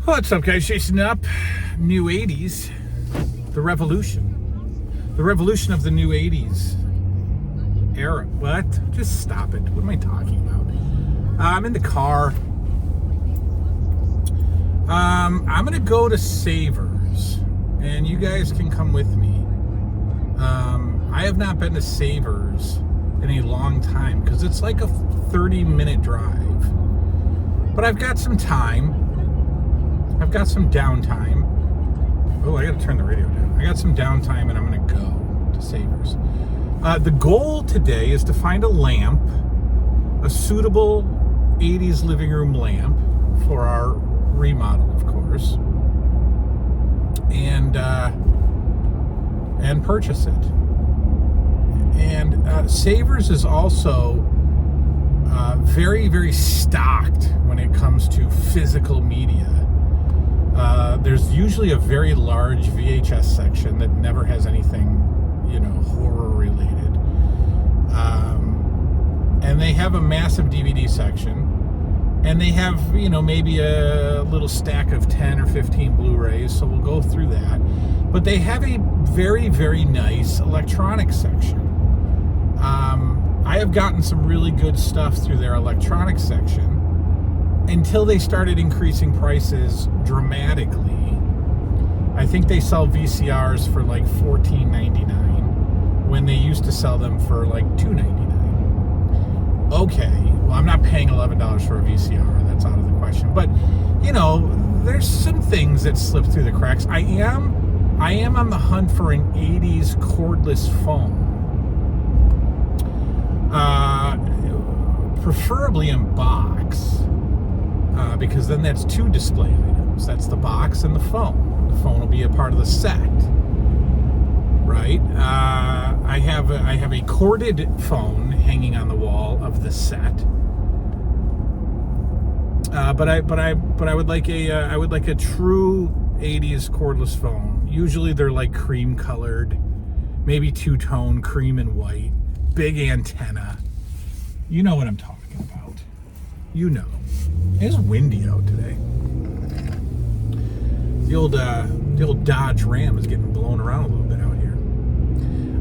What's up, guys? Chasing up new 80s, the revolution of the new 80s era. What? Just stop it. What am I talking about? I'm in the car. I'm gonna go to Savers, and you guys can come with me. I have not been to Savers in a long time because it's like a 30-minute drive, but I've got some time. I've got some downtime. Oh, I gotta turn the radio down. I got some downtime and I'm gonna go to Savers. The goal today is to find a lamp, a suitable 80s living room lamp for our remodel, of course, and purchase it. And Savers is also very, very stocked when it comes to physical media. There's usually a very large VHS section that never has anything, horror related. And they have a massive DVD section. And they have, maybe a little stack of 10 or 15 Blu-rays, so we'll go through that. But they have a very, very nice electronics section. I have gotten some really good stuff through their electronics section until they started increasing prices dramatically. I think they sell VCRs for like $14.99 when they used to sell them for like $2.99. Okay, well, I'm not paying $11 for a VCR. That's out of the question. But, there's some things that slip through the cracks. I am on the hunt for an 80s cordless phone. Preferably in box, because then that's two display items. That's the box and the phone. The phone will be a part of the set, right? I have a corded phone hanging on the wall of the set, but I would like a true 80s cordless phone. Usually they're like cream colored, maybe two-tone, cream and white, big antenna. You know what I'm talking about. It's windy out today. The old Dodge Ram is getting blown around a little bit out here.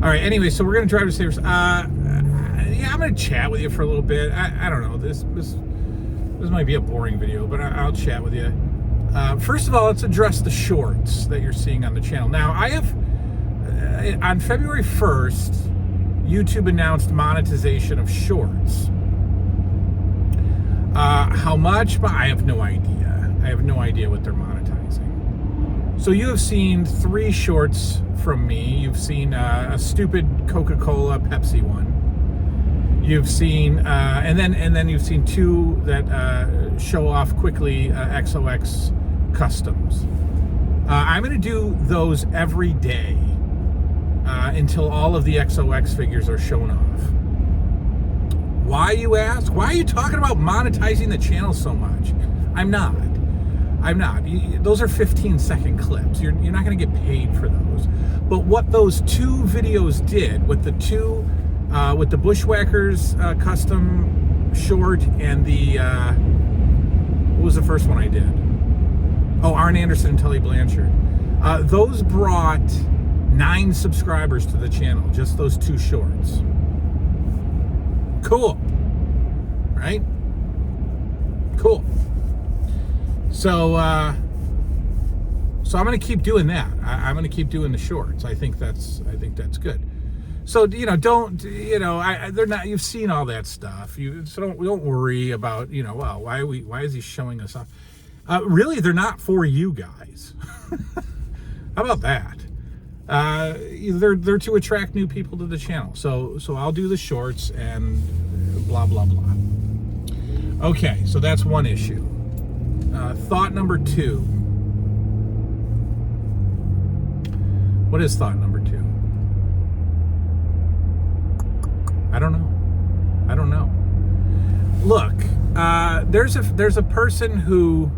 All right. Anyway, so we're gonna drive to Savers. I'm gonna chat with you for a little bit. I don't know. This might be a boring video, but I'll chat with you. First of all, let's address the shorts that you're seeing on the channel. Now, I have on February 1st. YouTube announced monetization of shorts. How much? But I have no idea. I have no idea what they're monetizing. So you have seen 3 shorts from me. You've seen a stupid Coca-Cola Pepsi one. You've seen, and then you've seen 2 that show off quickly XOX customs. I'm going to do those every day. Until all of the XOX figures are shown off. Why, you ask? Why are you talking about monetizing the channel so much? I'm not. Those are 15-second clips. You're not going to get paid for those. But what those 2 videos did, with the Bushwhackers custom short and the what was the first one I did? Oh, Arn Anderson and Tully Blanchard. Those brought 9 subscribers to the channel, just those 2 shorts. Cool, right? Cool. So I'm gonna keep doing that. I'm gonna keep doing the shorts. I think that's good. So they're not. You've seen all that stuff. Don't worry about well, why is he showing us off? Really, they're not for you guys. How about that? They're to attract new people to the channel. So I'll do the shorts and blah blah blah. Okay, so that's one issue. Thought number 2. What is thought number 2? I don't know. Look, there's a person who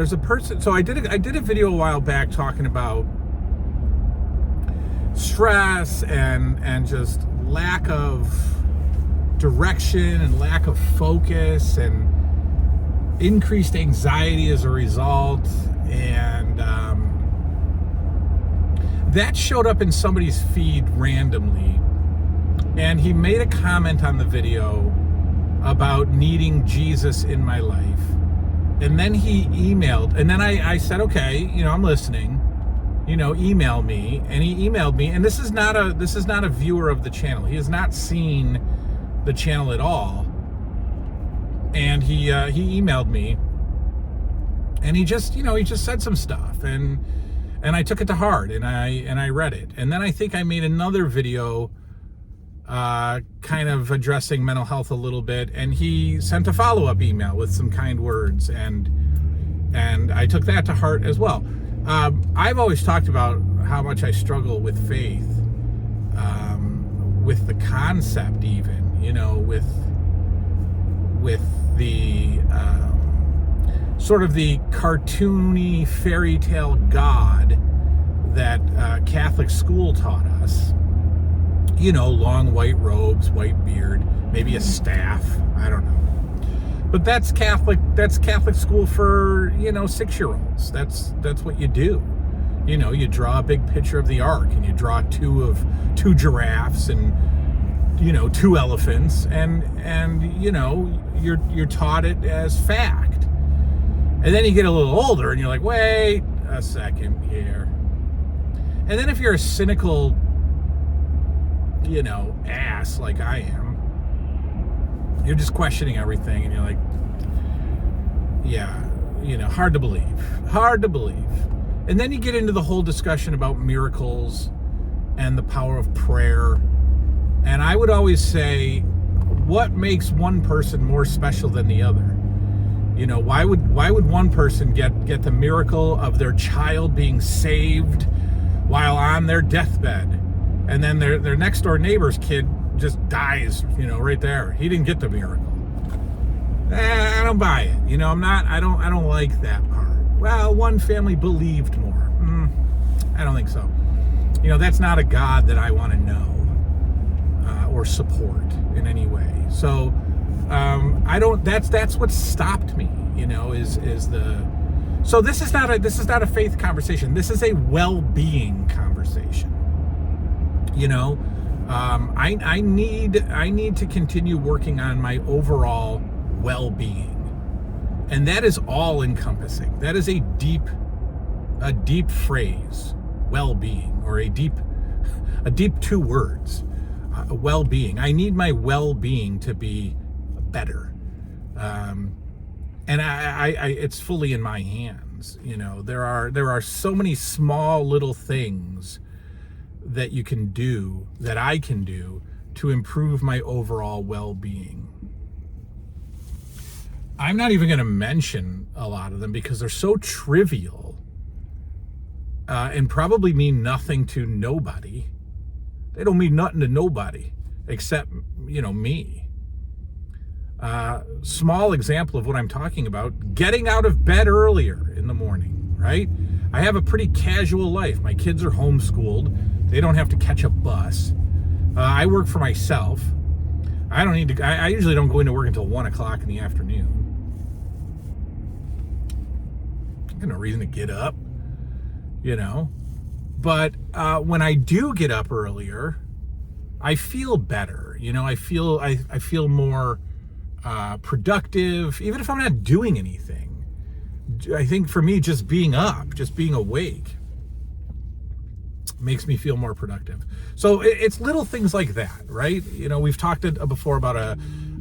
so I did a video a while back talking about stress and just lack of direction and lack of focus, and increased anxiety as a result, and that showed up in somebody's feed randomly, and he made a comment on the video about needing Jesus in my life. And then he emailed, and then I said, okay, I'm listening, email me. And he emailed me, and this is not a viewer of the channel. He has not seen the channel at all. And he emailed me, and he just said some stuff, and I took it to heart, and I read it. And then I think I made another video kind of addressing mental health a little bit, and he sent a follow-up email with some kind words, and I took that to heart as well. I've always talked about how much I struggle with faith, with the concept, even, with the sort of the cartoony fairy tale God that Catholic school taught us. Long white robes, white beard, maybe a staff, I don't know. But that's Catholic school for, 6-year-olds. That's what you do. You draw a big picture of the ark, and you draw two giraffes and 2 elephants, and you're taught it as fact. And then you get a little older and you're like, wait a second here. And then if you're a cynical ass like I am, you're just questioning everything, and you're like, yeah, hard to believe. And then you get into the whole discussion about miracles and the power of prayer. And I would always say, what makes one person more special than the other? Why would one person get the miracle of their child being saved while on their deathbed, and then their next door neighbor's kid just dies, right there? He didn't get the miracle. I don't buy it. I don't like that part. Well, one family believed more. I don't think so. That's not a God that I want to know or support in any way. So I don't. That's what stopped me. So this is not a faith conversation. This is a well-being conversation. I need to continue working on my overall well-being, and that is all encompassing. That is a deep phrase, well-being, or a deep 2 words, well-being. I need my well-being to be better, and I it's fully in my hands. There are so many small little things that you can do, that I can do, to improve my overall well-being. I'm not even going to mention a lot of them because they're so trivial and probably mean nothing to nobody. They don't mean nothing to nobody except, me. Small example of what I'm talking about: getting out of bed earlier in the morning, right? I have a pretty casual life. My kids are homeschooled. They don't have to catch a bus. I work for myself. I usually don't go into work until 1 o'clock in the afternoon. I got no reason to get up, But when I do get up earlier, I feel better. I feel more productive, even if I'm not doing anything. I think for me, just being up, just being awake, makes me feel more productive. So it's little things like that, right? We've talked before about a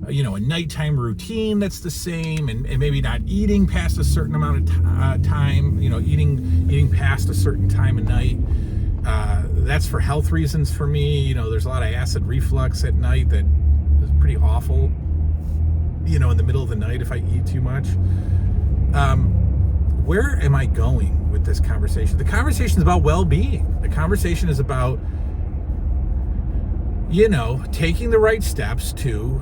nighttime routine that's the same, and maybe not eating past a certain amount of time, eating past a certain time of night. That's for health reasons for me. There's a lot of acid reflux at night that is pretty awful, in the middle of the night if I eat too much. Where am I going with this conversation? The conversation is about well-being. The conversation is about, taking the right steps to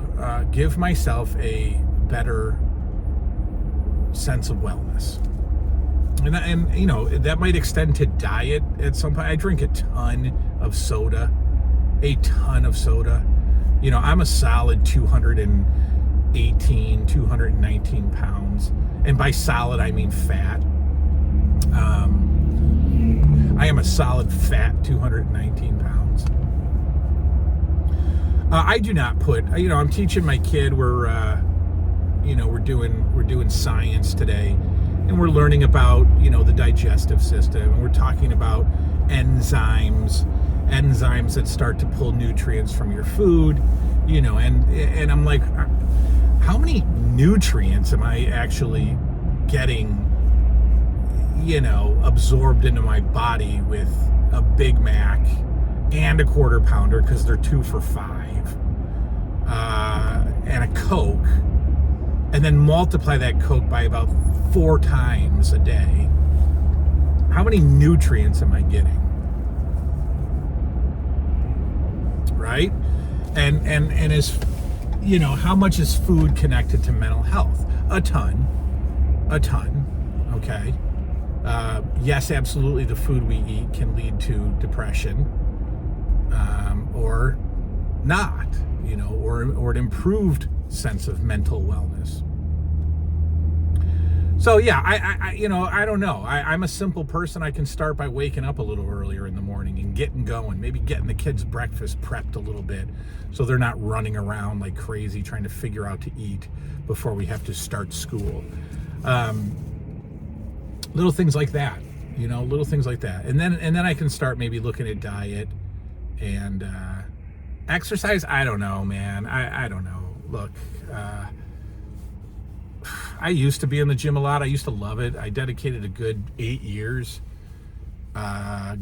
give myself a better sense of wellness. And that might extend to diet at some point. I drink a ton of soda. I'm a solid 200 219 pounds. And by solid, I mean fat. I am a solid fat 219 pounds. I do not put, I'm teaching my kid, we're doing science today, and we're learning about, the digestive system, and we're talking about enzymes that start to pull nutrients from your food, and I'm like, how many nutrients am I actually getting, absorbed into my body with a Big Mac and a Quarter Pounder, because they're 2 for $5, and a Coke, and then multiply that Coke by about 4 times a day. How many nutrients am I getting? Right? And is, how much is food connected to mental health? A ton, okay? Yes, absolutely, the food we eat can lead to depression, or not, or an improved sense of mental wellness. So yeah, I don't know. I'm a simple person. I can start by waking up a little earlier in the morning and getting going, maybe getting the kids' breakfast prepped a little bit so they're not running around like crazy trying to figure out to eat before we have to start school. Little things like that, little things like that. And then I can start maybe looking at diet and exercise. I don't know, man. I don't know. Look, I used to be in the gym a lot. I used to love it. I dedicated a good 8 years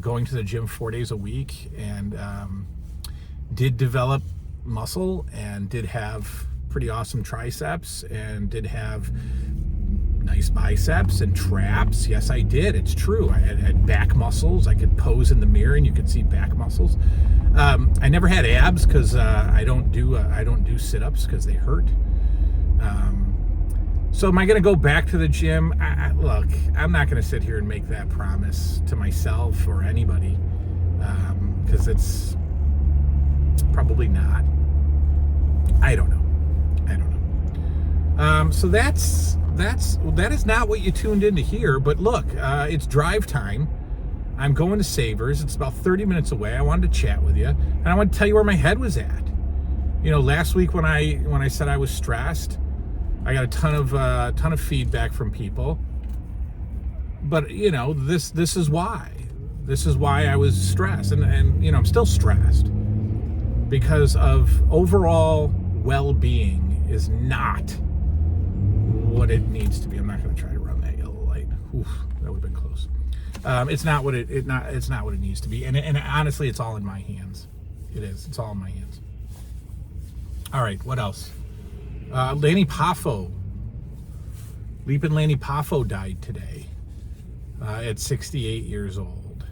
going to the gym 4 days a week, and did develop muscle, and did have pretty awesome triceps, and did have nice biceps and traps. Yes, I did. It's true. I had back muscles. I could pose in the mirror and you could see back muscles. I never had abs because I don't do sit-ups because they hurt. So am I going to go back to the gym? Look, I'm not going to sit here and make that promise to myself or anybody, because it's probably not. I don't know. So that is not what you tuned in to hear. But look, it's drive time. I'm going to Savers. It's about 30 minutes away. I wanted to chat with you, and I want to tell you where my head was at. Last week when I said I was stressed, I got a ton of feedback from people. But this is why. This is why I was stressed, and I'm still stressed because of overall well-being is not what it needs to be. I'm not going to try to run that yellow light. Oof, that would have been close. It's not what it needs to be, and honestly, it's all in my hands. It is. It's all in my hands. All right, what else? Lanny Poffo. Leapin' Lanny Poffo died today at 68 years old.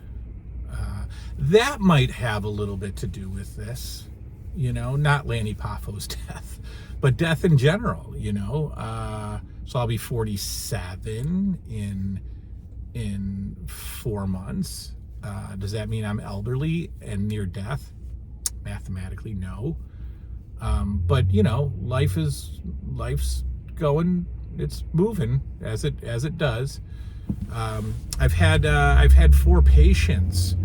That might have a little bit to do with this, not Lanny Poffo's death, but death in general, So I'll be 47 in 4 months. Does that mean I'm elderly and near death? Mathematically, no. But life's going, it's moving as it does. I've had 4 patients,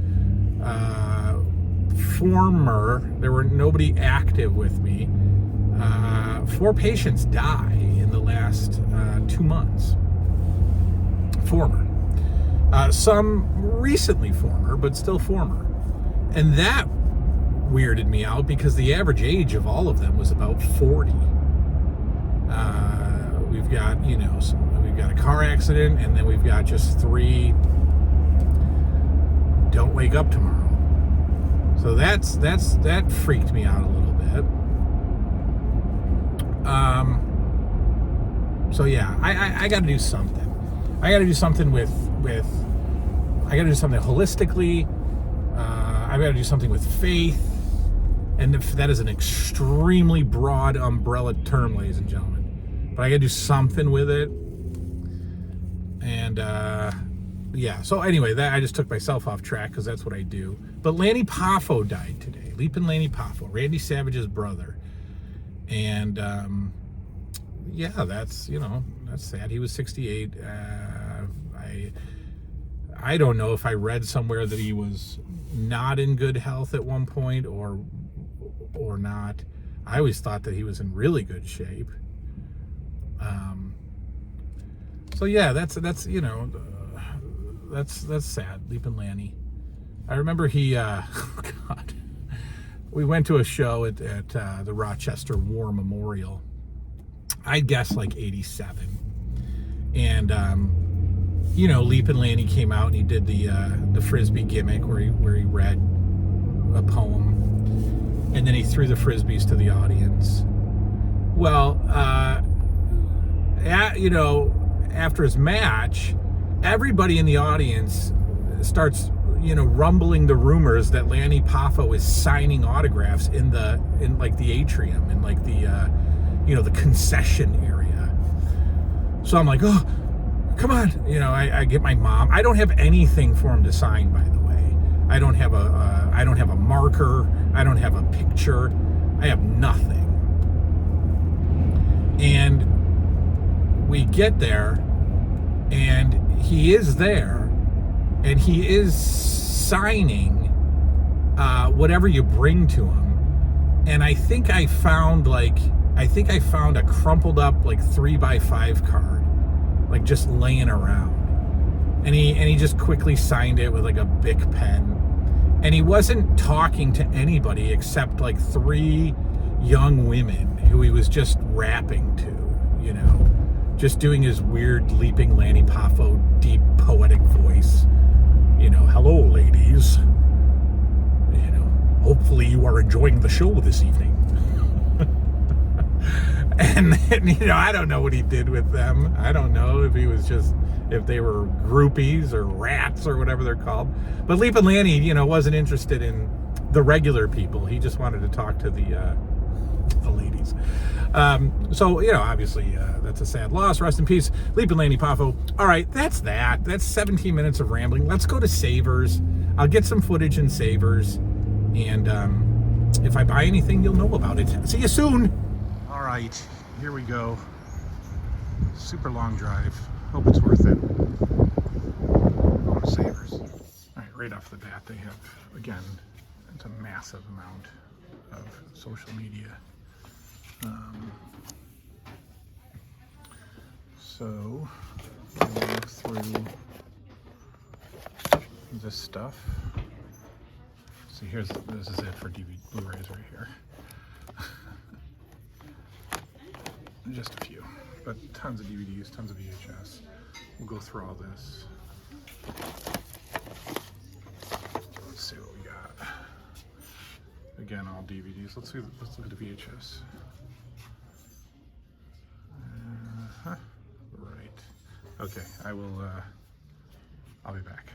there were nobody active with me. 4 patients die in the last 2 months. Former. Some recently former, but still former. And that weirded me out because the average age of all of them was about 40. We've got, we've got a car accident, and then we've got just 3 don't wake up tomorrow. So that freaked me out a little bit. So yeah, I got to do something. I got to do something with. I got to do something holistically. I got to do something with faith, and that is an extremely broad umbrella term, ladies and gentlemen. But I got to do something with it, and yeah. So anyway, I just took myself off track because that's what I do. But Lanny Poffo died today. Leapin' Lanny Poffo, Randy Savage's brother, and yeah, that's sad. He was 68. I don't know if I read somewhere that he was not in good health at one point or not. I always thought that he was in really good shape. So yeah, that's sad. Leaping Lanny. I remember he God. We went to a show at the Rochester War Memorial. I guess like 87. And Leaping Lanny came out and he did the Frisbee gimmick where he read a poem and then he threw the Frisbees to the audience. Well, after his match, everybody in the audience starts, rumbling the rumors that Lanny Poffo is signing autographs in the atrium, in like the concession area. So I'm like, oh, come on. I get my mom. I don't have anything for him to sign, by the way. I don't have a marker. I don't have a picture. I have nothing. And we get there, and he is there, and he is signing whatever you bring to him. And I think I found a crumpled up 3x5 card, just laying around. And he just quickly signed it with a Bic pen. And he wasn't talking to anybody except 3 young women who he was just rapping to, just doing his weird Leaping Lanny Poffo deep poetic voice. Hello, ladies. Hopefully you are enjoying the show this evening. And then, I don't know what he did with them. I don't know if they were groupies or rats or whatever they're called. But Leaping Lanny, wasn't interested in the regular people. He just wanted to talk to the ladies. So, obviously, that's a sad loss. Rest in peace, Leaping Lanny Poffo. All right, that's that. That's 17 minutes of rambling. Let's go to Savers. I'll get some footage in Savers. And if I buy anything, you'll know about it. See you soon. All right, here we go. Super long drive. Hope it's worth it. Going to Savers. All right, right off the bat, they have, again, it's a massive amount of social media. So we'll look through this stuff. See, this is it for DVD Blu-rays right here. Just a few, but tons of DVDs, tons of VHS. We'll go through all this. Let's see what we got. Again, all DVDs. Let's look at the VHS. Right. Okay, I'll be back.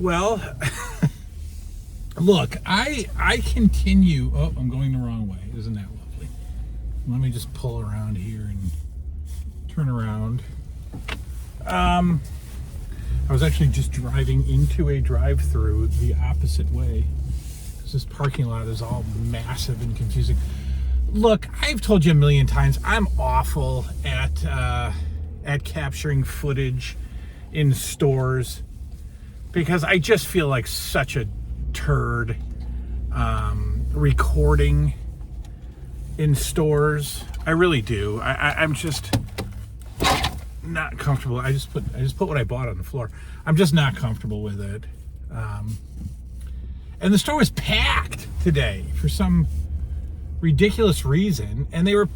Well, look, I continue. Oh, I'm going the wrong way. Isn't that lovely? Let me just pull around here and turn around. I was actually just driving into a drive-through the opposite way. This parking lot is all massive and confusing. Look, I've told you a million times, I'm awful at capturing footage in stores because I just feel like such a turd recording in stores. I really do. I'm just not comfortable. I just put what I bought on the floor. I'm just not comfortable with it. And the store was packed today for some ridiculous reason, and they were,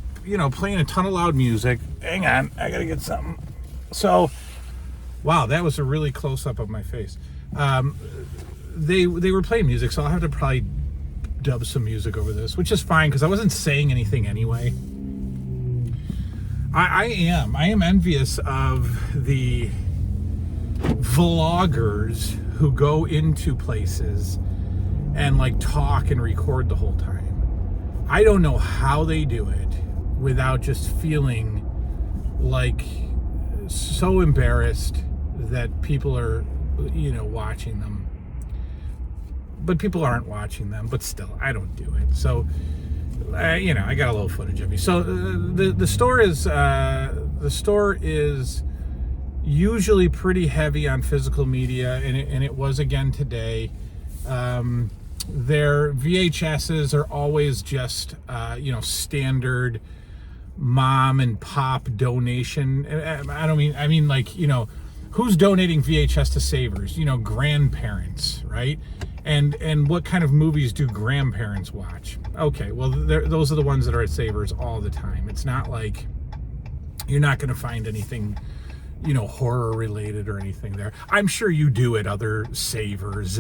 playing a ton of loud music. Hang on, I gotta get something. So, wow, that was a really close up of my face. They were playing music, so I'll have to probably dub some music over this, which is fine because I wasn't saying anything anyway. I am envious of the vloggers who go into places and like talk and record the whole time. I don't know how they do it without just feeling like so embarrassed that people are, watching them. But people aren't watching them, but still, I don't do it. So, I got a little footage of me. So the store is usually pretty heavy on physical media, and it was again today. Their VHSs are always just, standard mom and pop donation. I mean like, who's donating VHS to Savers? Grandparents, right? And what kind of movies do grandparents watch? Okay, well, those are the ones that are at Savers all the time. It's not like you're not going to find anything, horror related or anything there. I'm sure you do at other Savers.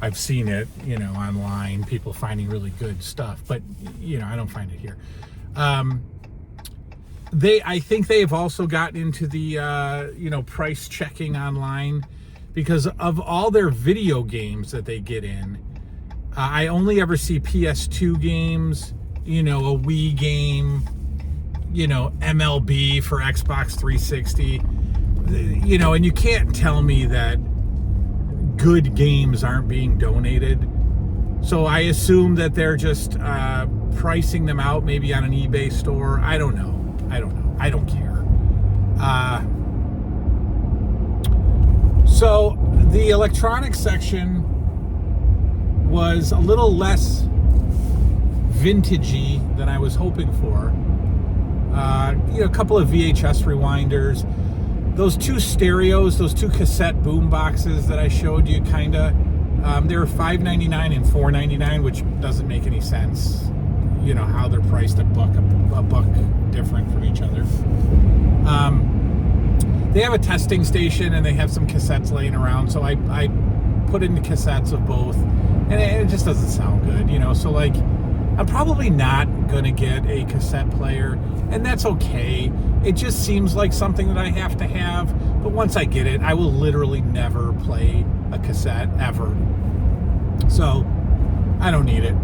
I've seen it, online, people finding really good stuff, but, I don't find it here. I think they've also gotten into the, price checking online because of all their video games that they get in. I only ever see PS2 games, a Wii game, MLB for Xbox 360, and you can't tell me that good games aren't being donated. So I assume that they're just pricing them out maybe on an eBay store. I don't know. I don't care. So the electronics section was a little less vintagey than I was hoping for. A couple of VHS rewinders. Those two stereos, those two cassette boom boxes that I showed you, they were $5.99 and $4.99, which doesn't make any sense. How they're priced a buck different from each other. They have a testing station and they have some cassettes laying around, so I put in the cassettes of both, and it just doesn't sound good, So like, I'm probably not gonna get a cassette player, and that's okay. It just seems like something that I have to have, but once I get it, I will literally never play a cassette ever. So I don't need it.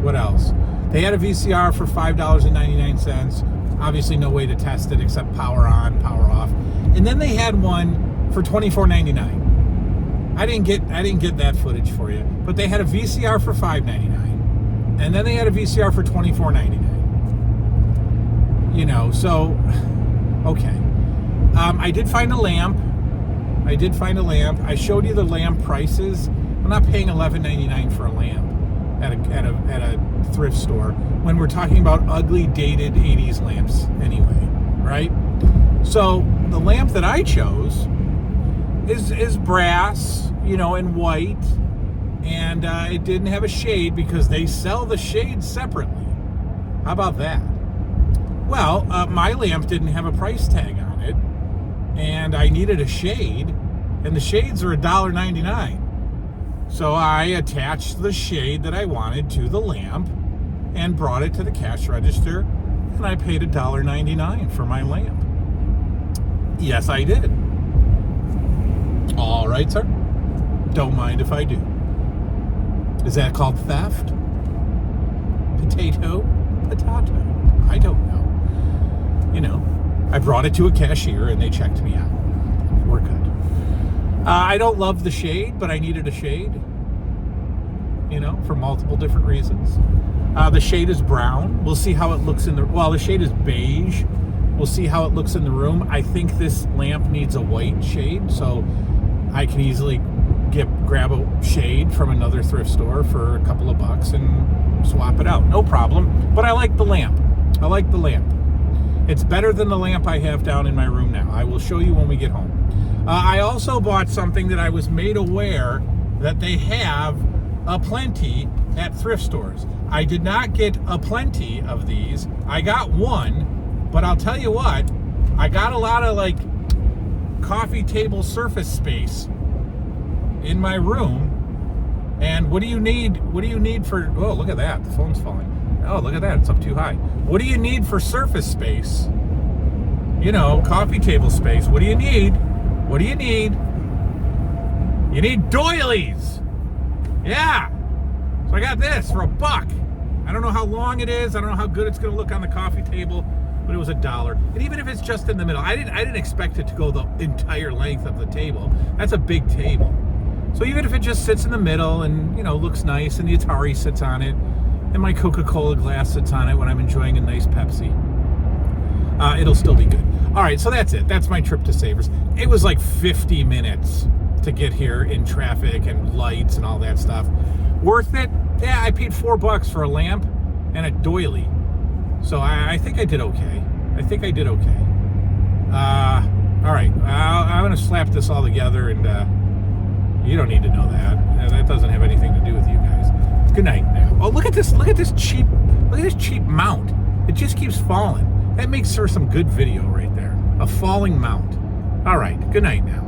What else? They had a VCR for $5.99. Obviously no way to test it except power on, power off. And then they had one for $24.99. I didn't get that footage for you, but they had a VCR for $5.99, and then they had a VCR for $24.99. So okay. I did find a lamp. I showed you the lamp prices. I'm not paying $11.99 for a lamp at a thrift store when we're talking about ugly, dated 80s lamps anyway, right? So the lamp that I chose is brass, and white, and it didn't have a shade because they sell the shade separately. How about that? Well, my lamp didn't have a price tag on it, and I needed a shade, and the shades are $1.99. So I attached the shade that I wanted to the lamp and brought it to the cash register, and I paid $1.99 for my lamp. Yes, I did. All right, sir. Don't mind if I do. Is that called theft? Potato? I don't know. You know, I brought it to a cashier and they checked me out. We're good. I don't love the shade, but I needed a shade. You know, for multiple different reasons. The shade is brown. We'll see how it looks the shade is beige. We'll see how it looks in the room. I think this lamp needs a white shade, so I can easily grab a shade from another thrift store for a couple of bucks and swap it out. No problem. But I like the lamp. It's better than the lamp I have down in my room now. I will show you when we get home. I also bought something that I was made aware that they have aplenty at thrift stores. I did not get aplenty of these. I got one, but I'll tell you what, I got a lot of like coffee table surface space in my room. And what do you need for, oh, look at that, the phone's falling. Oh, look at that, it's up too high. What do you need for surface space? You know, coffee table space. What do you need? You need doilies. Yeah. So I got this for $1. I don't know how long it is. I don't know how good it's going to look on the coffee table, but it was $1. And even if it's just in the middle, I didn't expect it to go the entire length of the table. That's a big table. So even if it just sits in the middle and, you know, looks nice and the Atari sits on it and my Coca-Cola glass sits on it when I'm enjoying a nice Pepsi, it'll still be good. All right, so that's it. That's my trip to Savers. It was like 50 minutes to get here in traffic and lights and all that stuff. Worth it? Yeah, I paid $4 for a lamp and a doily. So I think I did okay. All right, I'm going to slap this all together, and you don't need to know that. That doesn't have anything to do with you guys. Good night now. Oh, look at this cheap mount. It just keeps falling. That makes for some good video right there. A falling mount. All right, good night now.